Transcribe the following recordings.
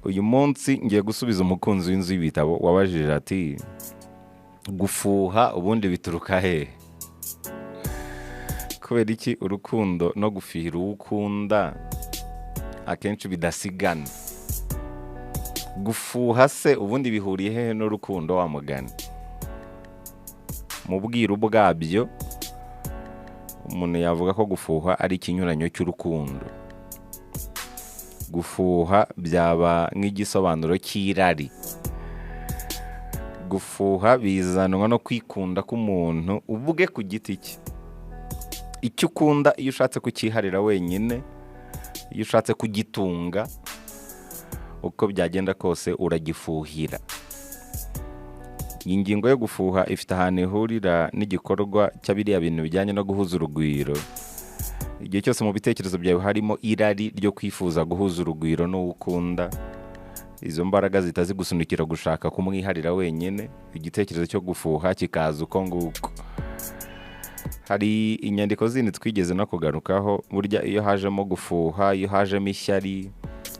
uyu munsi ngiye gusubiza umukunzi w'inzu y'ibitabo wabajije ati gufuha ubundi bituruka hehe? Kubera iki urukundo no gufihira uwo ukunda akenshi bidasigana? Gufuha se ubundi bihuriye hehe n'urukundo wa mugani? Mu bwiru bwabyo umuntu yavuga ko gufuha ari ikinyuranyo cy'urukundo. Gufuha byaba nk'igisobanuro cy'irari. Gufuha bizanwa no kwikunda k'umuntu uvuge ku giti cye. Icyo ukunda iyo ushatse kukiharira wenyine, iyo ushatse kugitunga, uko byagenda kose uragifuhira. Iyi ngingo yo gufuha ifite ahantu ihurira n'igikorwa cy'abiriya bintu bijyanye no guhuza urugwiro. Igihe cyose mu bitekerezo byawe harimo irari ryo kwifuza guhuza urugwiro n'uwo ukunda, izo mbaraga zihita zigusunikira gushaka kumwiharira wenyine, igitekerezo cyo gufuha kikaza uko nguko. Hari inyandiko zindi twigeze no kugarukaho, burya iyo hajemo gufuha, iyo hajemo ishyari,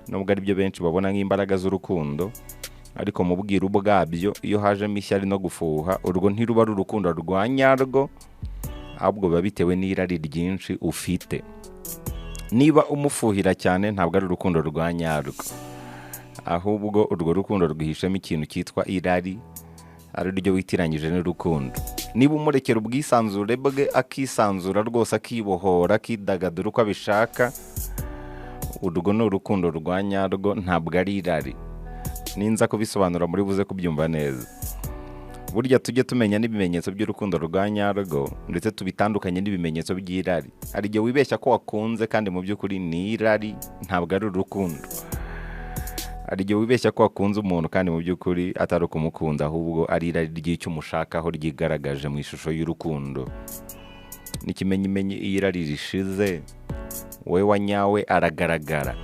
nubwo ari byo benshi babona nk'imbaraga z'urukundo, ariko mu bwiru bwabyo iyo hajemo ishyari no gufuha, urwo ntiruba ari urukundo rwa nyarwo, ahubwo biba bitewe n'irari ryinshi ufite. Niba umufuhira cyane ntabwo ari urukundo rwa nyarwo, ahubwo urwo rukundo rwihishemo ikintu cyitwa irari, ari ryo witiranyije n'urukundo. Niba umurekera ubwisanzure bwe akisanzura rwose, akibohora, akidagadura uko abishaka, urwo ni urukundo rwa nyarwo, ntabwo ari irari. Ninza kubisobanura muri buze kubyumva neza. Burya tujye tumenya n'ibimenyetso by'urukundo rwa nyarwo, ndetse tubitandukanye n'ibimenyetso by'irari. Hari igihe wibeshya ko wakunze kandi mu by'ukuri ni irari, ntabwo ari urukundo. Hari igihe wibeshya ko wakunze umuntu kandi mu by'ukuri atari ukumukunda, ahubwo ari irari ry'icyo umushakaho ryigaragaje mu ishusho y'urukundo. N'ikimenyimenyi iyo irari rishize, wowe wa nyawe aragaragara.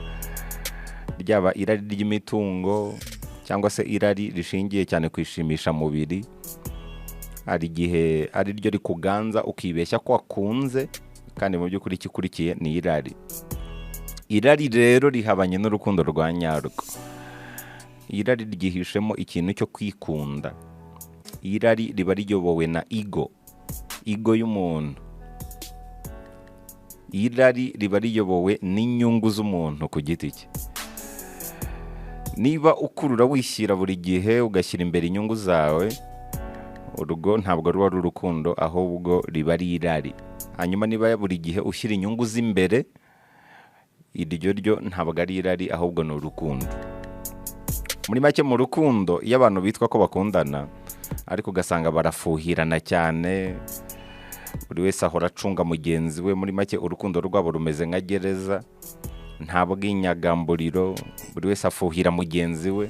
Ryaba irari ry'imitungo cyangwa se irari rishingiye cyane kwishimisha mubiri, hari igihe ari ryo rikuganza ukibeshya ko wakunze kandi mu by'ukuri ikikurikiye ni irari. Irari rero rihabanye n'urukundo rwa nyarwo. Irari ryihishemo ikintu cyo kwikunda. Irari riba riyobowe na ego y'umuntu. Irari riba riyobowe n'inyungu z'umuntu ku giti cye. Niba ukurura wishyira buri gihe ugashyira imbere inyungu zawe, urwo ntabwo ruba ari urukundo, ahubwo riba ari irari. Hanyuma niba buri gihe ushyira inyungu z'imbere, iryo ryo ntabwo ari irari, ahubwo ni urukundo. Muri make mu rukundo, iyo abantu bitwa ko bakundana ariko ugasanga barafuhirana cyane, buri wese ahora acunga mugenzi we, muri make urukundo rwabo rumeze nka gereza, nta bw'inyagamburiro, buri wese afuhira mugenzi we.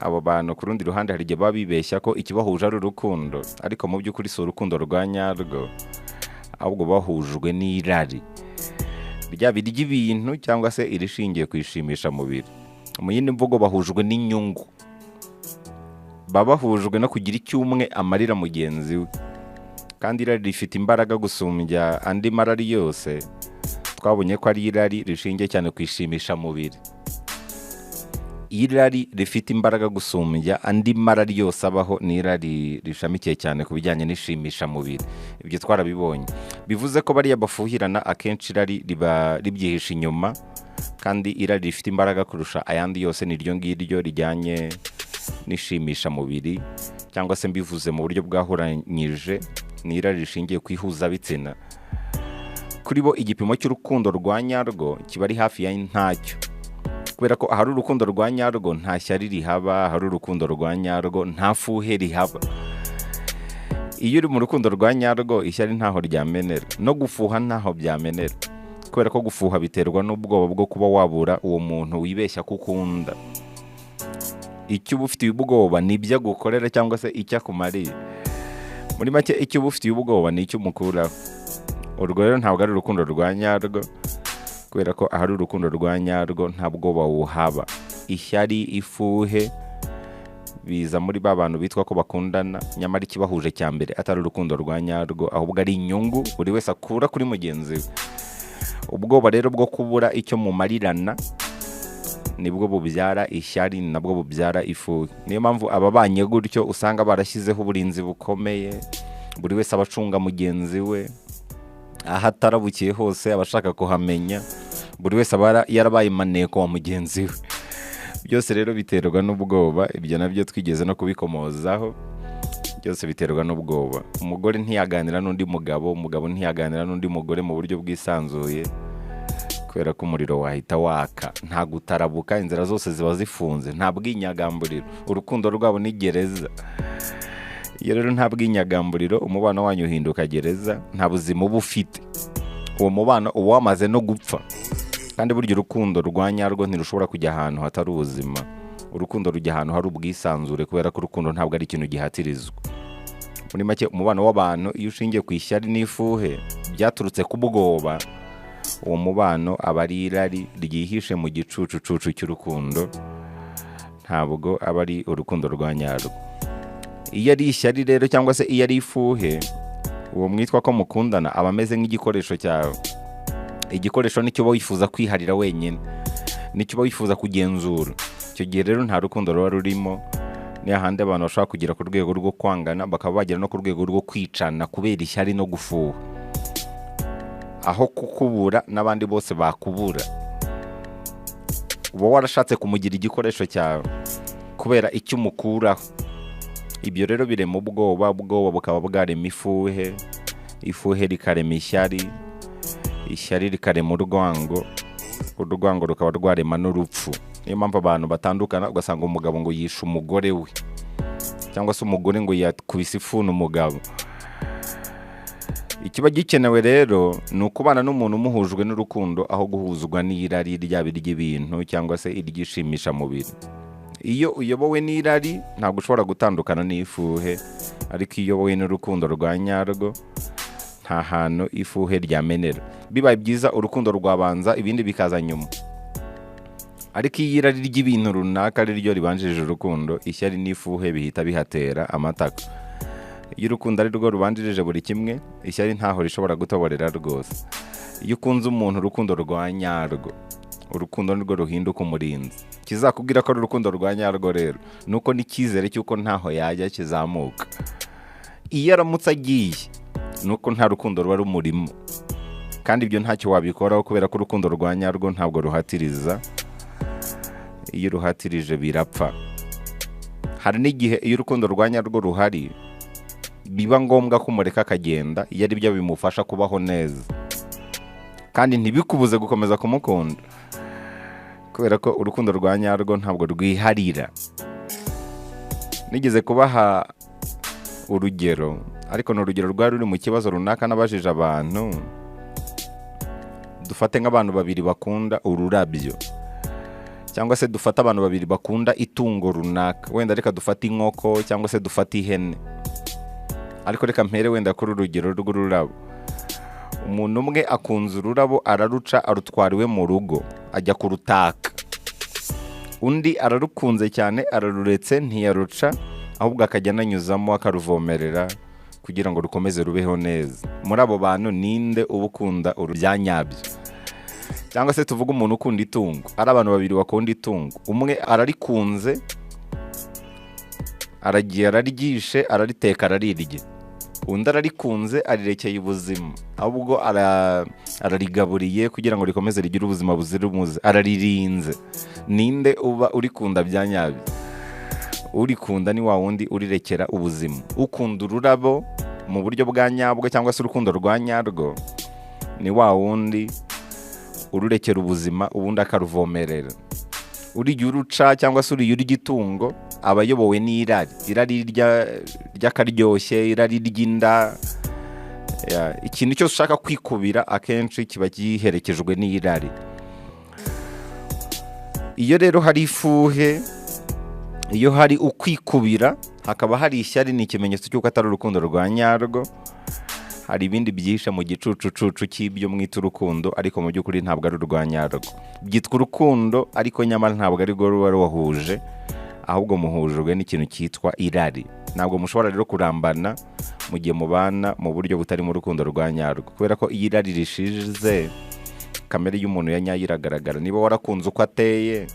Abo bantu ku rundi ruhande hari igihe baba bibeshya ko ikibahuje ari urukundo, ariko mu by'ukuri si urukundo rwa nyarwo, ahubwo bahujwe n'irari. Ryaba iry'ibintu cyangwa se irishingiye kwishimisha mubiri. Mu yindi mvugo bahujwe n'inyungu. Baba bahujwe no kugira icyo umwe amarira mugenzi we. Kandi irari rifite imbaraga gusumbya andi marari yose. Twabonye ko ari irari rishingiye cyane kwishimisha mubiri. Irari rifite imbaraga gusumbya andi marari yose abaho ni irari rishamikiye cyane ku bijyanye n'ishimisha mubiri. Ibyo twarabibonye. Bivuze ko bariya bafuhirana akenshi irari riba ribyihisha inyuma, kandi irari rifite imbaraga kurusha ayandi yose ni ryo ngiryo rijyanye n'ishimisha mubiri, cyangwa se mbivuze mu buryo bwahuranyije, ni irari rishingiye ku ihuzabitsina. Kuri bo igipimo cy'urukundo rwa nyarwo kiba ari hafi ya ntacyo, kubera ko ahari urukundo rwa nyarwo nta shyari rihaba, ahari urukundo rwa nyarwo nta fuhe rihaba. Iyo uri mu rukundo rwa nyarwo, ishyari ntaho ryamenera, no gufuha ntaho byamenera, kubera ko gufuha biterwa n'ubwoba bwo kuba wabura uwo muntu wibeshya ko ukunda. Icyo uba ufitiye ubwoba ni ibyo agukorera cyangwa se icyo akumariye. Muri make icyo uba ufitiye ubwoba ni icyo umukuraho. Urwo rero ntabwo ari urukundo rwa nyarwo, kubera ko ahari urukundo rwa nyarwo nta bwoba buhaba. Ishyari, ifuhe biza muri ba bantu bitwa ko bakundana, nyamara ikibahuje cya mbere atari urukundo rwa nyarwo, ahubwo ari inyungu buri wese akura kuri mugenzi we. Ubwoba rero bwo kubura icyo mumarirana nibwo bubyara ishyari, ni nabwo bubyara ifuhe. Niyo mpamvu ababanye gutyo usanga barashyizeho uburinzi bukomeye, buri wese aba acunga mugenzi we, aho atarabukiye hose aba ashaka kuhamenya, buri wese aba yarabaye maneko wa mugenzi we. Byose rero biterwa n'ubwoba, ibyo nabyo twigeze no kubikomozaho. Byose biterwa n'ubwoba. Umugore ntiyaganira n'undi mugabo, umugabo ntiyaganira n'undi mugore mu buryo bwisanzuye, kubera ko umuriro wahita waka, nta gutarabuka, inzira zose ziba zifunze, nta bwinyagamburiro. Urukundo rwabo ni gereza. Iyo rero nta bwinyagamburiro, umubano wanyu uhinduka gereza, nta buzima uba ufite. Uwo mubano uba wamaze no gupfa. Kandi burya urukundo rwa nyarwo ntirushobora kujya ahantu hatari ubuzima. Urukundo rujya ahantu hari ubwisanzure, kubera ko urukundo ntabwo ari ikintu gihatirizwa. Muri make, umubano w'abantu iyo ushingiye ku ishyari n'ifuhe byaturutse ku bwoba, uwo mubano aba ari irari ryihishe mu gicucucucu cy'urukundo, ntabwo aba ari urukundo rwa nyarwo. Iyo ari ishyari rero cyangwa se iyo ari ifuhe, uwo mwitwa ko mukundana aba ameze nk'igikoresho cyawe. Igikoresho nicyo uba wifuza kwiharira wenyine, nicyo uba wifuza kugenzura. Icyo gihe rero nta rukundo ruba rurimo. Ni hahandi abantu bashobora kugera ku rwego rwo kwangana, bakaba bagera no ku rwego rwo kwicana kubera ishyari no gufuha, aho kukubura n'abandi bose bakubura. Uba warashatse kumugira igikoresho cyawe kubera icyo umukuraho. Ibyo rero birema ubwoba, ubwoba bukaba bwarema ifuhe, ifuhe rikarema ishyari, ishyari rikarema urwango, urwango rukaba rwarema n'urupfu. Niyo mpamvu abantu batandukana, ugasanga umugabo ngo yishe umugore we, cyangwa se umugore ngo yakubise ifuni umugabo. Ikiba gikenewe rero ni ukubana n'umuntu umuhujwe n'urukundo, aho guhuzwa n'irari ryaba iry'ibintu cyangwa se iryishimisha mubiri. Iyo uyobowe n'irari ntabwo ushobora gutandukana n'ifuhe, ariko iyo uyobowe n'urukundo rwa nyarwo nta hantu ifuhe ryamenera. Bibaye byiza urukundo rwabanza, ibindi bikaza nyuma. Ariko iyo irari ry'ibintu runaka ari ryo ribanjirije urukundo, ishyari n'ifuhe bihita bihatera amataka. Iyo urukundo ari rwo rubanjirije buri kimwe, ishyari ntaho rishobora gutoborera rwose. Iyo ukunze umuntu urukundo rwa nyarwo, urukundo nirwo ruhinduka umurinzi. Kizakubwira ko ari urukundo rwa nyarwo rero nuko n'icyizere cy'uko ntaho yajya kizamuka. Iyo aramutse agiye, nuko nta rukundo ruba rumurimo, kandi ibyo ntacyo wabikoraho, kubera ko urukundo rwa nyarwo ntabwo ruhatiriza. Iyo ruhatirije birapfa. Hari n'igihe iyo urukundo rwa nyarwo ruhari, biba ngombwa ko umureka akagenda, iyo ari byo bimufasha kubaho neza, kandi ntibikubuze gukomeza kumukunda, kubera ko urukundo rwa nyarwo ntabwo rwiharira. Nigeze kubaha urugero, ariko ni urugero rwari ruri mu kibazo runaka nabajije abantu. Dufate nk'abantu babiri bakunda ururabyo, cyangwa se dufate abantu babiri bakunda itungo runaka. Wenda reka dufate inkoko cyangwa se dufate ihene, ariko reka mpere wenda kuri urugero rw'ururabo. Umuntu umwe akunze ururabo, araruca arutwara iwe mu rugo, ajya kurutaka. Undi ararukunze cyane, araruretse ntiyaruca, ahubwo akajya ananyuzamo akaruvomerera kugira ngo rukomeze rubeho neza. Muri abo bantu ninde uba ukunda urubyanyabyo? Cyangwa se tuvuge umuntu ukunda itungo, ari abantu babiri bakunda itungo. Umwe ararikunze, aragiye araryishe, arariteka ararirya. Undi ararikunze, arirekeye ubuzima, ahubwo ararigaburiye kugira ngo rikomeze rigire ubuzima buzira umuze, araririnze. Ninde uba urikunda bya nyabyo? Urikunda ni wa wundi urirekera ubuzima. Ukunda ururabo mu buryo bwa nyabwo cyangwa se urukundo rwa nyarwo, ni wa wundi ururekera ubuzima, ubundi akaruvomerera. Uriya uruca cyangwa se uriya urya itungo, aba ayobowe n'irari, irari ry'akaryoshye, irari ry'inda. Ikintu cyose ushaka kwikubira akenshi kiba giherekejwe n'irari. Iyo rero hari ifuhe, iyo hari ukwikubira, hakaba hari ishyari, ni ikimenyetso cy'uko atari urukundo rwa nyarwo. Hari ibindi byihishe mu gicucucucu cy'ibyo mwita urukundo, ariko mu by'ukuri ntabwo ari urwa nyarwo. Byitwa urukundo, ariko nyamara ntabwo ari rwo ruba ruwahuje, ahubwo muhujwe n'ikintu cyitwa irari. Ntabwo mushobora rero kurambana mu gihe mubana mu buryo butari mu rukundo rwa nyarwo, kubera ko iyo irari rishize, kamere y'umuntu ya nyayo iragaragara. Niba warakunze uko ateye,